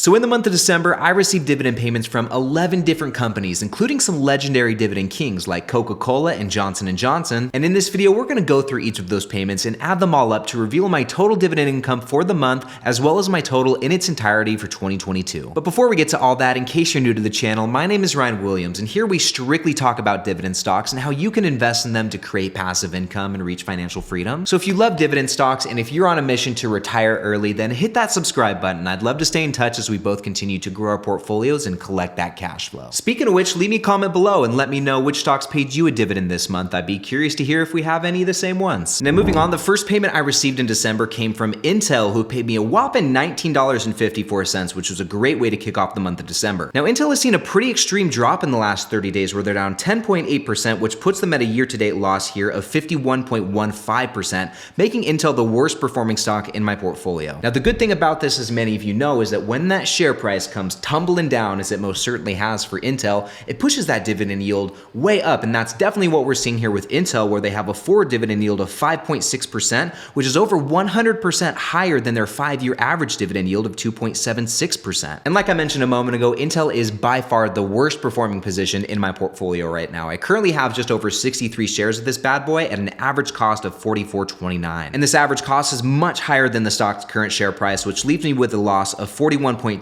So in the month of December, I received dividend payments from 11 different companies, including some legendary dividend kings like Coca-Cola and Johnson & Johnson. And in this video, we're going to go through each of those payments and add them all up to reveal my total dividend income for the month, as well as my total in its entirety for 2022. But before we get to all that, in case you're new to the channel, my name is Ryan Williams, and here we strictly talk about dividend stocks and how you can invest in them to create passive income and reach financial freedom. So if you love dividend stocks and if you're on a mission to retire early, then hit that subscribe button. I'd love to stay in touch as we both continue to grow our portfolios and collect that cash flow. Speaking of which, leave me a comment below and let me know which stocks paid you a dividend this month. I'd be curious to hear if we have any of the same ones. Now moving on, the first payment I received in December came from Intel, who paid me a whopping $19.54, which was a great way to kick off the month of December. Now Intel has seen a pretty extreme drop in the last 30 days where they're down 10.8%, which puts them at a year-to-date loss here of 51.15%, making Intel the worst performing stock in my portfolio. Now the good thing about this, as many of you know, is that when that share price comes tumbling down, as it most certainly has for Intel, it pushes that dividend yield way up, and that's definitely what we're seeing here with Intel, where they have a forward dividend yield of 5.6%, which is over 100% higher than their 5-year average dividend yield of 2.76%. And like I mentioned a moment ago, Intel is by far the worst performing position in my portfolio right now. I currently have just over 63 shares of this bad boy at an average cost of $44.29. And this average cost is much higher than the stock's current share price, which leaves me with a loss of 41.26%,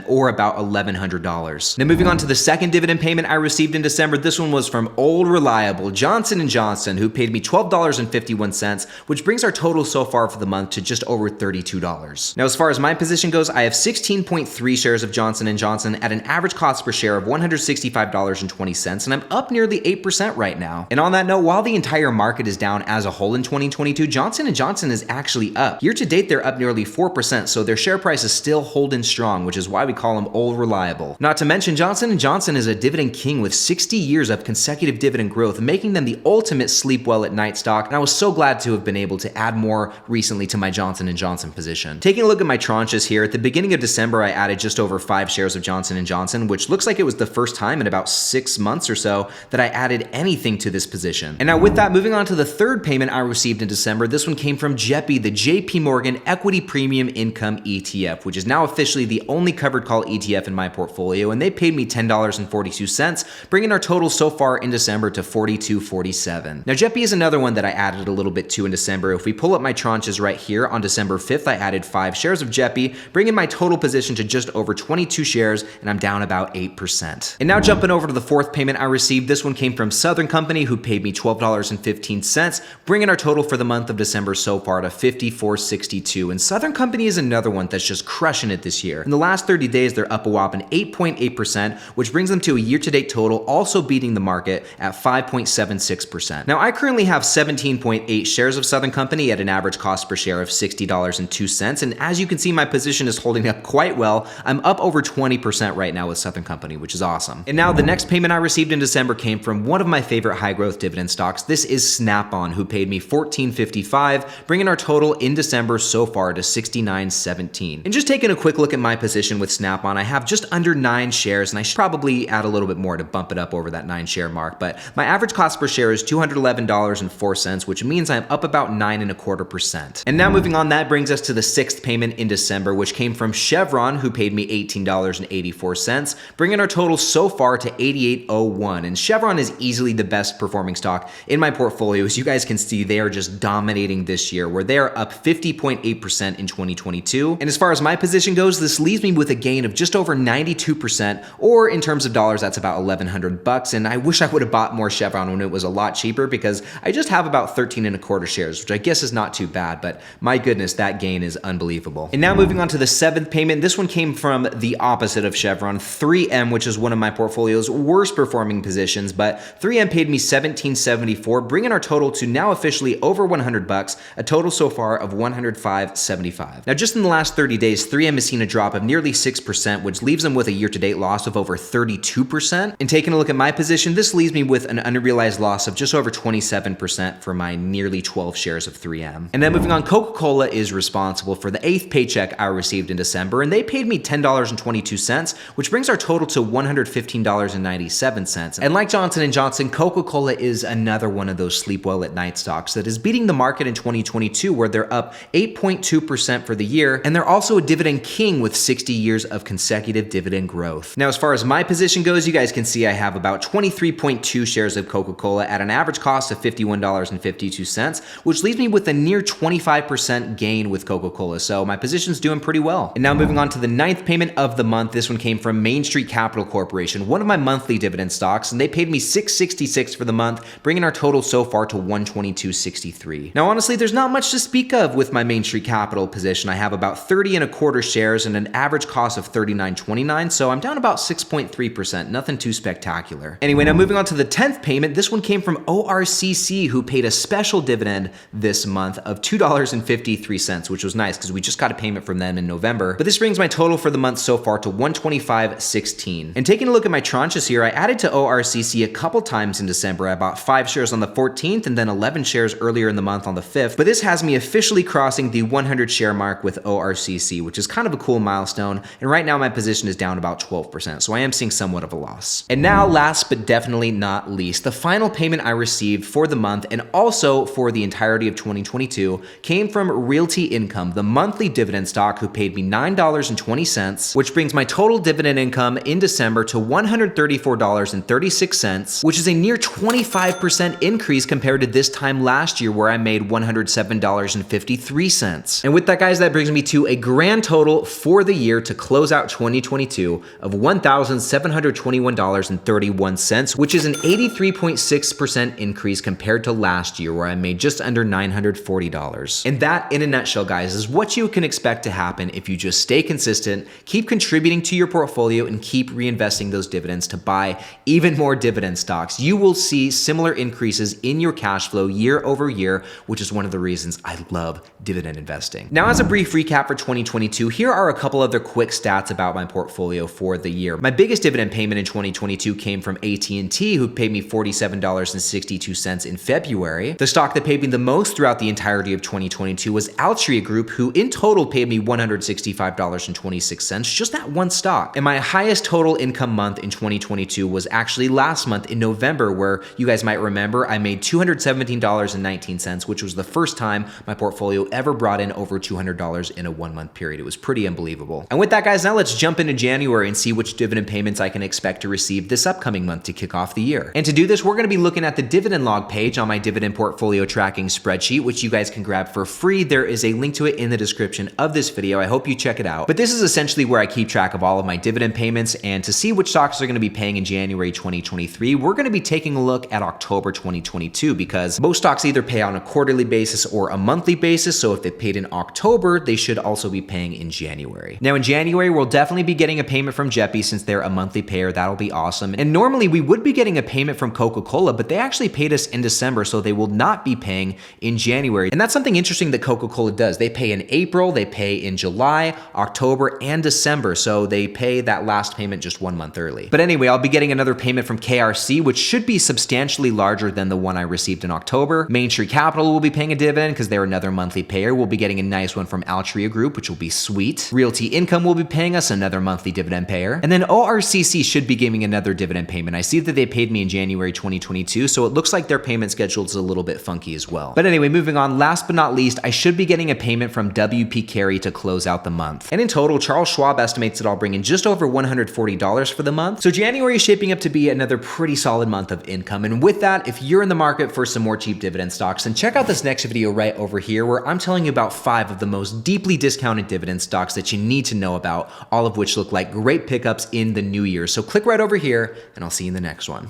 or about $1,100. Now moving on to the second dividend payment I received in December, this one was from old reliable Johnson & Johnson, who paid me $12.51, which brings our total so far for the month to just over $32. Now as far as my position goes, I have 16.3 shares of Johnson & Johnson at an average cost per share of $165.20, and I'm up nearly 8% right now. And on that note, while the entire market is down as a whole in 2022, Johnson & Johnson is actually up. Year to date, they're up nearly 4%, so their share price is still holding strong, which is why we call them old reliable. Not to mention, Johnson & Johnson is a dividend king with 60 years of consecutive dividend growth, making them the ultimate sleep well at night stock, and I was so glad to have been able to add more recently to my Johnson & Johnson position. Taking a look at my tranches here, at the beginning of December, I added just over 5 shares of Johnson & Johnson, which looks like it was the first time in about 6 months or so that I added anything to this position. And now with that, moving on to the third payment I received in December, this one came from JEPI, the JP Morgan Equity Premium Income ETF, which is now officially the only covered call ETF in my portfolio, and they paid me $10.42, bringing our total so far in December to $42.47. Now JEPI is another one that I added a little bit to in December. If we pull up my tranches right here, on December 5th, I added 5 shares of JEPI, bringing my total position to just over 22 shares, and I'm down about 8%. And now jumping over to the fourth payment I received, this one came from Southern Company, who paid me $12.15, bringing our total for the month of December so far to $54.62. And Southern Company is another one that's just crushing it this year. In the last 30 days, they're up a whopping 8.8%, which brings them to a year-to-date total, also beating the market at 5.76%. Now, I currently have 17.8 shares of Southern Company at an average cost per share of $60.02, and as you can see, my position is holding up quite well. I'm up over 20% right now with Southern Company, which is awesome. And now the next payment I received in December came from one of my favorite high-growth dividend stocks. This is SnapOn, who paid me $14.55, bringing our total in December so far to $69.17. And just taking a quick look at my position with SnapOn, I have just under 9 shares, and I should probably add a little bit more to bump it up over that 9 share mark, but my average cost per share is $211.04, which means I'm up about 9.25%. And now moving on, that brings us to the sixth payment in December, which came from Chevron, who paid me $18.84, bringing our total so far to $88.01. And Chevron is easily the best performing stock in my portfolio. As you guys can see, they are just dominating this year, where they are up 50.8% in 2022. And as far as my position goes, this leaves me with a gain of just over 92%, or in terms of dollars, that's about $1,100. And I wish I would have bought more Chevron when it was a lot cheaper, because I just have about 13.25 shares, which I guess is not too bad, but my goodness, that gain is unbelievable. And now moving on to the seventh payment, this one came from the opposite of Chevron, 3M, which is one of my portfolio's worst performing positions, but 3M paid me $17.74, bringing our total to now officially over $100, a total so far of $105.75. Now just in the last 30 days, 3M has seen a drop of nearly 6%, which leaves them with a year-to-date loss of over 32%. And taking a look at my position, this leaves me with an unrealized loss of just over 27% for my nearly 12 shares of 3M. And then moving on, Coca-Cola is responsible for the 8th paycheck I received in December, and they paid me $10.22, which brings our total to $115.97. And like Johnson & Johnson, Coca-Cola is another one of those sleep well at night stocks that is beating the market in 2022, where they're up 8.2% for the year, and they're also a dividend king king with 60 years of consecutive dividend growth. Now, as far as my position goes, you guys can see I have about 23.2 shares of Coca-Cola at an average cost of $51.52, which leaves me with a near 25% gain with Coca-Cola. So my position's doing pretty well. And now moving on to the 9th payment of the month. This one came from Main Street Capital Corporation, one of my monthly dividend stocks, and they paid me $6.66 for the month, bringing our total so far to $122.63. Now, honestly, there's not much to speak of with my Main Street Capital position. I have about 30.25 shares and an average cost of $39.29, so I'm down about 6.3%, nothing too spectacular. Anyway, now moving on to the 10th payment. This one came from Orcc, who paid a special dividend this month of $2.53, which was nice because we just got a payment from them in November. But this brings my total for the month so far to $125.16. And taking a look at my tranches here, I added to Orcc a couple times in December. I bought 5 shares on the 14th and then 11 shares earlier in the month on the 5th. But this has me officially crossing the 100 share mark with Orcc, which is kind of a cool milestone. And right now my position is down about 12%, so I am seeing somewhat of a loss. And now, last but definitely not least, the final payment I received for the month and also for the entirety of 2022 came from Realty Income, the monthly dividend stock, who paid me $9.20, which brings my total dividend income in December to $134.36, which is a near 25% increase compared to this time last year where I made $107.53. And with that, guys, that brings me to a grand total for the year to close out 2022 of $1,721.31, which is an 83.6% increase compared to last year where I made just under $940. And that, in a nutshell, guys, is what you can expect to happen if you just stay consistent, keep contributing to your portfolio, and keep reinvesting those dividends to buy even more dividend stocks. You will see similar increases in your cash flow year over year, which is one of the reasons I love dividend investing. Now, as a brief recap for 2022, here are a couple other quick stats about my portfolio for the year. My biggest dividend payment in 2022 came from AT&T, who paid me $47.62 in February. The stock that paid me the most throughout the entirety of 2022 was Altria Group, who in total paid me $165.26, just that one stock. And my highest total income month in 2022 was actually last month in November, where you guys might remember I made $217.19, which was the first time my portfolio ever brought in over $200 in a 1-month period. It was pretty unbelievable. And with that, guys, now let's jump into January and see which dividend payments I can expect to receive this upcoming month to kick off the year. And to do this, we're going to be looking at the dividend log page on my dividend portfolio tracking spreadsheet, which you guys can grab for free. There is a link to it in the description of this video. I hope you check it out. But this is essentially where I keep track of all of my dividend payments, and to see which stocks are going to be paying in January 2023, we're going to be taking a look at October 2022, because most stocks either pay on a quarterly basis or a monthly basis. So if they paid in October, they should also be paying in January. Now, in January, we'll definitely be getting a payment from Jeppy since they're a monthly payer. That'll be awesome. And normally we would be getting a payment from Coca-Cola, but they actually paid us in December, so they will not be paying in January. And that's something interesting that Coca-Cola does. They pay in April, they pay in July, October, and December. So they pay that last payment just 1 month early. But anyway, I'll be getting another payment from KRC, which should be substantially larger than the one I received in October. Main Street Capital will be paying a dividend because they're another monthly payer. We'll be getting a nice one from Altria Group, which will be sweet. Realty Income will be paying us another monthly dividend payer. And then Orcc should be giving another dividend payment. I see that they paid me in January 2022, so it looks like their payment schedule is a little bit funky as well. But anyway, moving on, last but not least, I should be getting a payment from WP Carey to close out the month. And in total, Charles Schwab estimates that I'll bring in just over $140 for the month. So January is shaping up to be another pretty solid month of income. And with that, if you're in the market for some more cheap dividend stocks, then check out this next video right over here, where I'm telling you about 5 of the most deeply discounted dividend stocks that you need to know about, all of which look like great pickups in the new year. So click right over here, and I'll see you in the next one.